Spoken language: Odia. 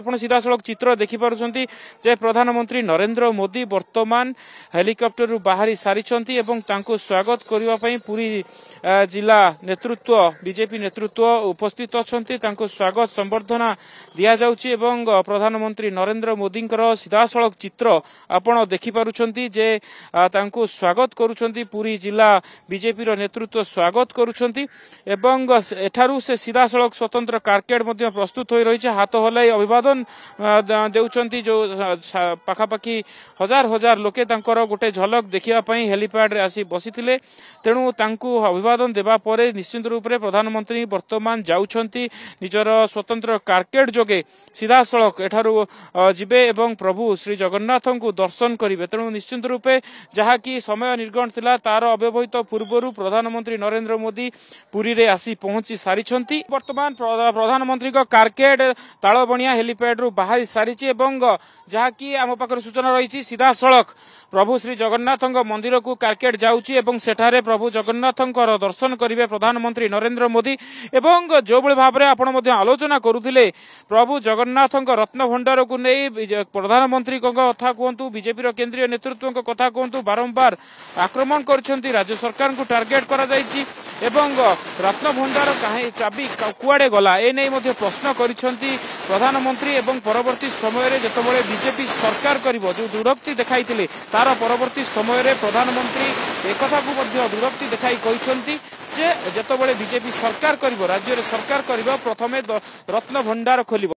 ଆପଣ ସିଧାସଳଖ ଚିତ୍ର ଦେଖିପାରୁଛନ୍ତି ଯେ ପ୍ରଧାନମନ୍ତ୍ରୀ ନରେନ୍ଦ୍ର ମୋଦି ବର୍ତ୍ତମାନ ହେଲିକପ୍ଟରରୁ ବାହାରି ସାରିଛନ୍ତି ଏବଂ ତାଙ୍କୁ ସ୍ୱାଗତ କରିବା ପାଇଁ ପୁରୀ ଜିଲ୍ଲା ନେତୃତ୍ୱ ବିଜେପି ନେତୃତ୍ୱ ଉପସ୍ଥିତ ଅଛନ୍ତି। ତାଙ୍କୁ ସ୍ୱାଗତ ସମ୍ବର୍ଦ୍ଧନା ଦିଆଯାଉଛି ଏବଂ ପ୍ରଧାନମନ୍ତ୍ରୀ ନରେନ୍ଦ୍ର ମୋଦିଙ୍କର ସିଧାସଳଖ ଚିତ୍ର ଆପଣ ଦେଖିପାରୁଛନ୍ତି ଯେ ତାଙ୍କୁ ସ୍ୱାଗତ କରୁଛନ୍ତି ପୁରୀ ଜିଲ୍ଲା ବିଜେପିର ନେତୃତ୍ୱ ସ୍ୱାଗତ କରୁଛନ୍ତି ଏବଂ ଏଠାରୁ ସେ ସିଧାସଳଖ ସ୍ୱତନ୍ତ୍ର କାର୍କେଡ୍ ମଧ୍ୟ ପ୍ରସ୍ତୁତ ହୋଇ ରହିଛି। ହାତ ହଲାଇ ଅଭିବାଦନ ଦେଉଛନ୍ତି ଯେଉଁ ପାଖାପାଖି ହଜାର ହଜାର ଲୋକେ ତାଙ୍କର ଗୋଟେ ଝଲକ ଦେଖିବା ପାଇଁ ହେଲିପ୍ୟାଡ୍ରେ ଆସି ବସିଥିଲେ। ତେଣୁ ତାଙ୍କୁ ଅଭିବାଦନ ଦେବା ପରେ ନିଶ୍ଚିତ ରୂପରେ ପ୍ରଧାନମନ୍ତ୍ରୀ ବର୍ତ୍ତମାନ ଯାଉଛନ୍ତି ନିଜର ସ୍ୱତନ୍ତ୍ର କାର୍କେଡ୍ ଯୋଗେ ସିଧାସଳଖ ଏଠାରୁ ଯିବେ ଏବଂ ପ୍ରଭୁ ଶ୍ରୀ ଜଗନ୍ନାଥଙ୍କୁ ଦର୍ଶନ କରିବେ। ତେଣୁ ନିଶ୍ଚିତ ରୂପେ ଯାହାକି ସମୟ ନିର୍ଗଣ ଥିଲା ତାର ଅବ୍ୟବହିତ ପୂର୍ବରୁ ପ୍ରଧାନମନ୍ତ୍ରୀ ନରେନ୍ଦ୍ର ମୋଦି ପୁରୀରେ ଆସି ପହଞ୍ଚି ସାରିଛନ୍ତି। ବର୍ତ୍ତମାନ ପ୍ରଧାନମନ୍ତ୍ରୀଙ୍କ କାର୍କେଡ୍ ତାଳବଣିଆ ହେଲିପ୍ୟାଡ୍ରୁ ବାହାରି ସାରିଛି ଏବଂ ଯାହାକି ଆମ ପାଖରେ ସୂଚନା ରହିଛି ସିଧାସଳଖ ପ୍ରଭୁ ଶ୍ରୀ ଜଗନ୍ନାଥଙ୍କ ମନ୍ଦିରକୁ କାର୍କେଡ୍ ଯାଉଛି ଏବଂ ସେଠାରେ ପ୍ରଭୁ ଜଗନ୍ନାଥଙ୍କର ଦର୍ଶନ କରିବେ ପ୍ରଧାନମନ୍ତ୍ରୀ ନରେନ୍ଦ୍ର ମୋଦି। ଏବଂ ଯେଉଁଭଳି ଭାବରେ ଆପଣ ମଧ୍ୟ ଆଲୋଚନା କରୁଥିଲେ ପ୍ରଭୁ ଜଗନ୍ନାଥଙ୍କ ରତ୍ନଭଣ୍ଡାରକୁ ନେଇ ପ୍ରଧାନମନ୍ତ୍ରୀଙ୍କ କଥା କୁହନ୍ତୁ ବିଜେପିର କେନ୍ଦ୍ରୀୟ ନେତୃତ୍ୱଙ୍କ କଥା କୁହନ୍ତୁ ବାରମ୍ବାର ଆକ୍ରମଣ କରିଛନ୍ତି। ରାଜ୍ୟ ସରକାରଙ୍କୁ ଟାର୍ଗେଟ କରାଯାଇଛି ଏବଂ ରତ୍ନଭଣ୍ଡାର ଚାବି କୁଆଡ଼େ ଗଲା ଏ ନେଇ ମଧ୍ୟ ପ୍ରଶ୍ନ କରିଛନ୍ତି ପ୍ରଧାନମନ୍ତ୍ରୀ ଏବଂ ପରବର୍ତ୍ତୀ ସମୟରେ ଯେତେବେଳେ ବିଜେପି ସରକାର କରିବ ଯେଉଁ ଦୃଢ଼ୋକ୍ତି ଦେଖାଇଥିଲେ ତାର ପରବର୍ତ୍ତୀ ସମୟରେ ପ୍ରଧାନମନ୍ତ୍ରୀ ଏକଥାକୁ ମଧ୍ୟ ଦୃଢ଼ୋକ୍ତି ଦେଖାଇ କହିଛନ୍ତି ଯେ ଯେତେବେଳେ ବିଜେପି ସରକାର କରିବ ରାଜ୍ୟରେ ସରକାର କରିବ ପ୍ରଥମେ ରତ୍ନଭଣ୍ଡାର ଖୋଲିବ।